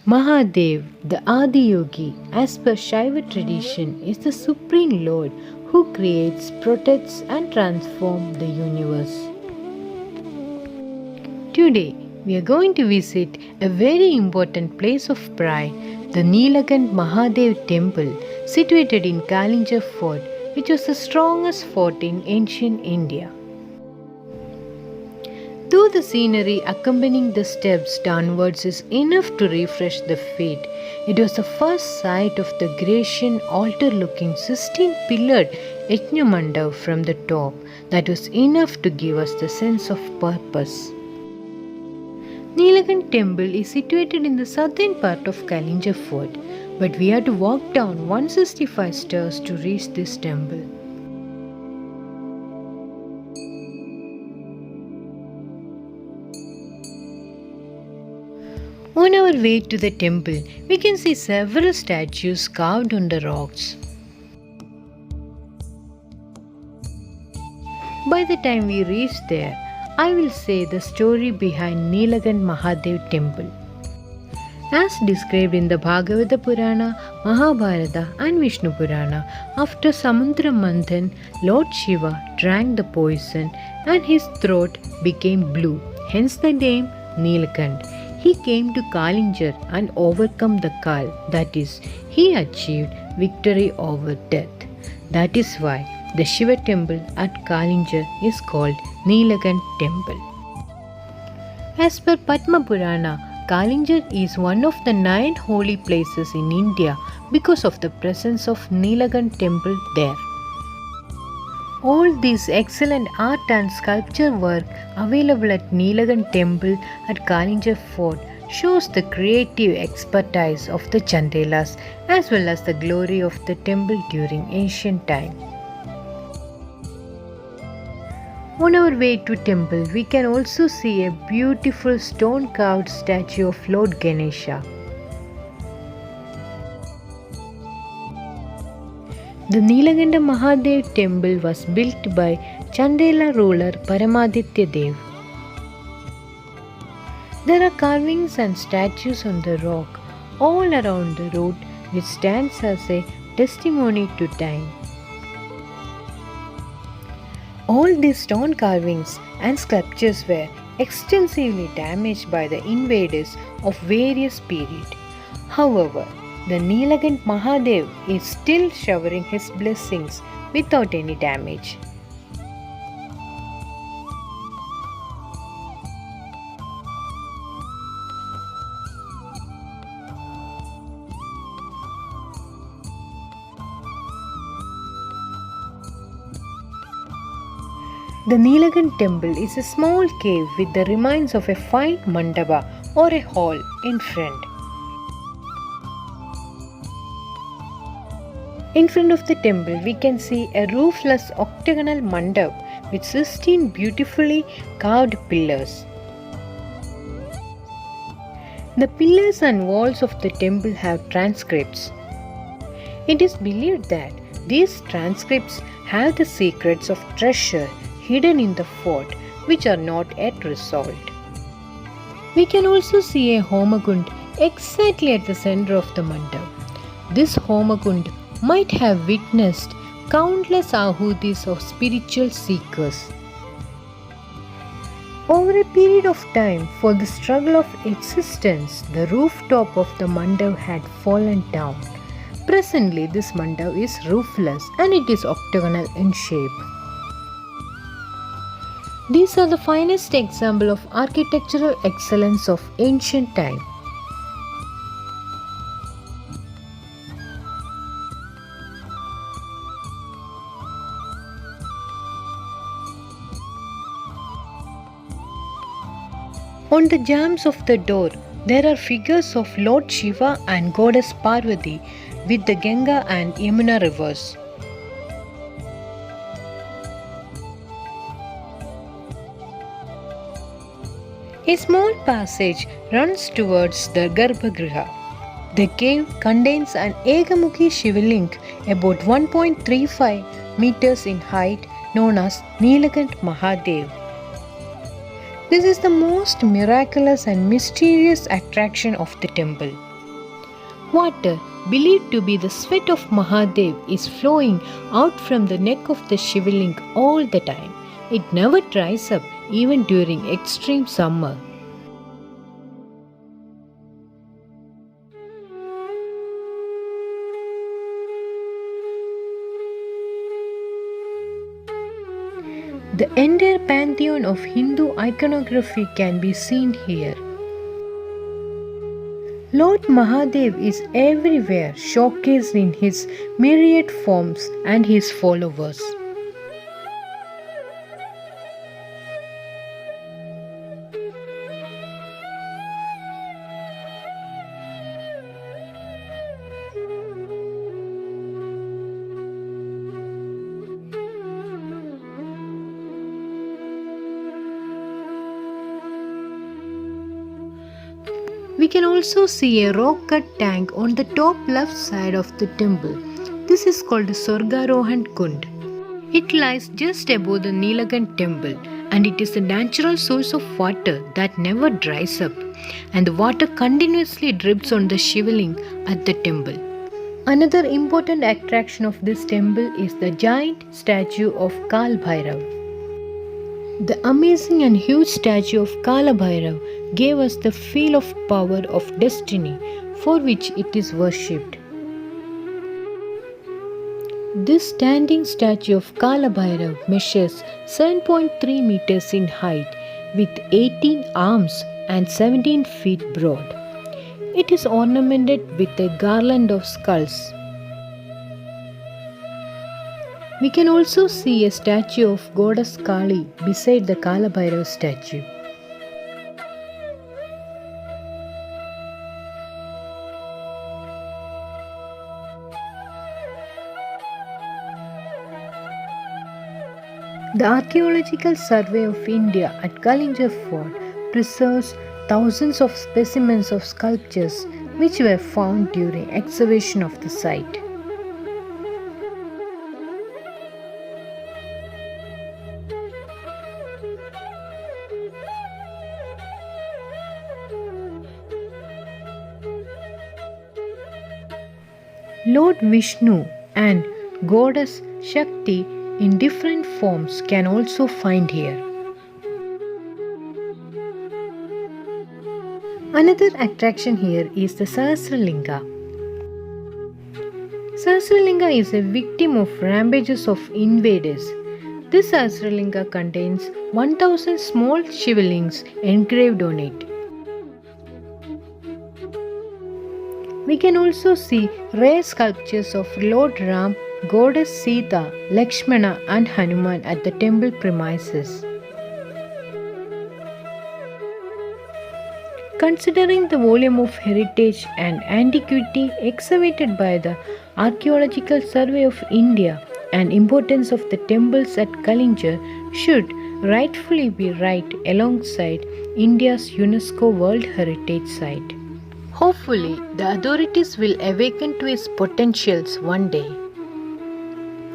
Mahadev, the Adiyogi, as per Shaiva tradition, is the Supreme Lord who creates, protects, and transforms the universe. Today, we are going to visit a very important place of pride, the Nilakant Mahadev temple, situated in Kalinjar Fort, which was the strongest fort in ancient India. Though the scenery accompanying the steps downwards is enough to refresh the feet, it was the first sight of the Grecian altar-looking 16-pillared Yajnamandav from the top that was enough to give us the sense of purpose. Nilakant temple is situated in the southern part of Kalinjar Fort, but we have to walk down 165 stairs to reach this temple. On our way to the temple, we can see several statues carved on the rocks. By the time we reach there, I will say the story behind Nilakant Mahadev temple. As described in the Bhagavata Purana, Mahabharata and Vishnu Purana, after Samudra Manthan, Lord Shiva drank the poison and his throat became blue, hence the name Nilakant. He came to Kalinjar and overcome the Kal, that is, he achieved victory over death. That is why the Shiva temple at Kalinjar is called Nilakant temple. As per Padma Purana, Kalinjar is one of the 9 holy places in India because of the presence of Nilakant temple there. All this excellent art and sculpture work available at Nilakant temple at Kalinjar fort shows the creative expertise of the Chandelas as well as the glory of the temple during ancient time. On our way to temple, we can also see a beautiful stone-carved statue of Lord Ganesha. The Nilakanta Mahadev temple was built by Chandela ruler Paramaditya Dev. There are carvings and statues on the rock all around the route, which stands as a testimony to time. All these stone carvings and sculptures were extensively damaged by the invaders of various periods. However, the Nilakant Mahadev is still showering his blessings without any damage. The Nilakant temple is a small cave with the remains of a fine mandapa or a hall in front. In front of the temple, we can see a roofless octagonal mandap with 16 beautifully carved pillars. The pillars and walls of the temple have transcripts. It is believed that these transcripts have the secrets of treasure hidden in the fort which are not yet resolved. We can also see a Homagund exactly at the center of the mandap. This Homagund might have witnessed countless ahutis of spiritual seekers. Over a period of time, for the struggle of existence, the rooftop of the mandap had fallen down. Presently, this mandap is roofless and it is octagonal in shape. These are the finest example of architectural excellence of ancient time. On the jambs of the door, there are figures of Lord Shiva and Goddess Parvati with the Ganga and Yamuna rivers. A small passage runs towards the Garbhagriha. The cave contains an Egamukhi Shivaling about 1.35 meters in height known as Nilakant Mahadev. This is the most miraculous and mysterious attraction of the temple. Water, believed to be the sweat of Mahadev, is flowing out from the neck of the Shivaling all the time. It never dries up even during extreme summer. The entire pantheon of Hindu iconography can be seen here. Lord Mahadev is everywhere, showcased in his myriad forms and his followers. We can also see a rock-cut tank on the top left side of the temple. This is called the Swargarohan Kund. It lies just above the Nilagant temple and it is a natural source of water that never dries up, and the water continuously drips on the Shivaling at the temple. Another important attraction of this temple is the giant statue of Kal Bhairav. The amazing and huge statue of Kala Bhairav gave us the feel of power of destiny for which it is worshipped. This standing statue of Kala Bhairav measures 7.3 meters in height with 18 arms and 17 feet broad. It is ornamented with a garland of skulls. We can also see a statue of goddess Kali beside the Kala Bhairav statue. The Archaeological Survey of India at Kalinjar Fort preserves thousands of specimens of sculptures which were found during excavation of the site. Lord Vishnu and Goddess Shakti in different forms can also find here. Another attraction here is the Sahasralinga. Sahasralinga is a victim of rampages of invaders. This Sahasralinga contains 1000 small Shivalings engraved on it. We can also see rare sculptures of Lord Ram, Goddess Sita, Lakshmana and Hanuman at the temple premises. Considering the volume of heritage and antiquity excavated by the Archaeological Survey of India and importance of the temples at Kalinjar should rightfully be right alongside India's UNESCO World Heritage Site. Hopefully, the authorities will awaken to its potentials one day.